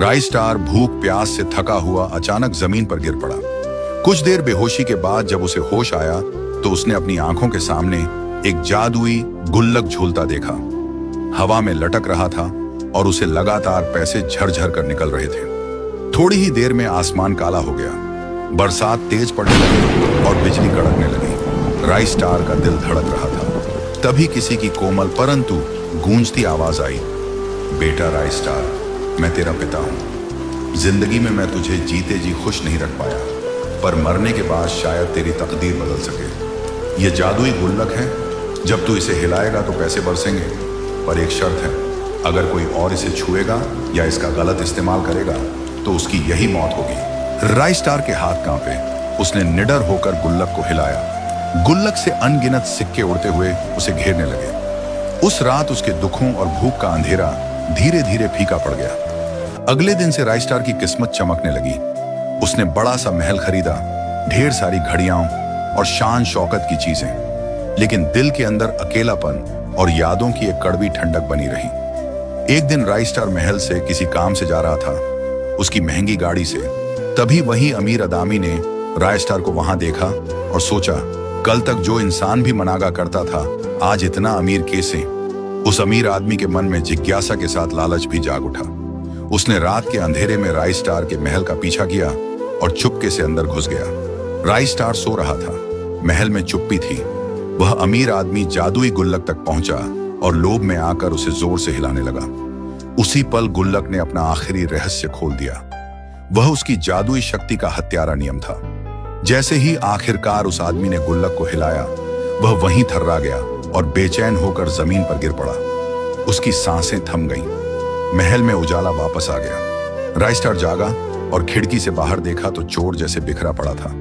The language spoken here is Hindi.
राइस स्टार भूख प्यास से थका हुआ अचानक जमीन पर गिर पड़ा। कुछ देर बेहोशी के बाद जब उसे होश आया तो उसने अपनी आंखों के सामने एक जादुई गुल्लक झूलता देखा। हवा में लटक रहा था और उसे लगातार पैसे झरझर कर निकल रहे थे। थोड़ी ही देर में आसमान काला हो गया, बरसात तेज पड़ने लगी और बिजली कड़कने लगी। राइस स्टार का दिल धड़क रहा था। तभी किसी की कोमल परंतु गूंजती आवाज आई, बेटा राइस स्टार, मैं तेरा पिता हूं। जिंदगी में मैं तुझे जीते जी खुश नहीं रख पाया, पर मरने के बाद शायद तेरी तकदीर बदल सके। यह जादुई गुल्लक है, जब तू इसे हिलाएगा तो पैसे बरसेंगे, पर एक शर्त है, अगर कोई और इसे छुएगा या इसका गलत इस्तेमाल करेगा तो उसकी यही मौत होगी। राइस स्टार के हाथ कांपे। उसने निडर होकर गुल्लक को हिलाया। गुल्लक से अनगिनत सिक्के उड़ते हुए उसे घेरने लगे। उस रात उसके दुखों और भूख का अंधेरा धीरे धीरे फीका पड़ गया। अगले दिन से राइस स्टार की किस्मत चमकने लगी। उसने बड़ा सा महल खरीदा, ढेर सारी घड़ियां और शान शौकत की चीजें, लेकिन दिल के अंदर अकेलापन और यादों की एक कड़वी ठंडक बनी रही। एक दिन राइस स्टार महल से किसी काम से जा रहा था, उसकी महंगी गाड़ी से। तभी वही अमीर आदमी ने राइस स्टार को वहां देखा और सोचा, कल तक जो इंसान भी मनागा करता था, आज इतना अमीर कैसे? उस अमीर आदमी के मन में जिज्ञासा के साथ लालच भी जाग उठा। उसने रात के अंधेरे में राइस स्टार के महल का पीछा किया और चुपके से अंदर घुस गया। राइस स्टार सो रहा था, महल में चुप्पी थी। वह अमीर आदमी जादुई गुल्लक तक पहुंचा और लोभ में आकर उसे जोर से हिलाने लगा। उसी पल गुल्लक ने अपना आखिरी रहस्य खोल दिया। वह उसकी जादुई शक्ति का हत्यारा नियम था। जैसे ही आखिरकार उस आदमी ने गुल्लक को हिलाया, वह वहीं थर्रा गया और बेचैन होकर जमीन पर गिर पड़ा। उसकी सांसें थम गईं। महल में उजाला वापस आ गया। राइस स्टार जागा और खिड़की से बाहर देखा तो चोर जैसे बिखरा पड़ा था।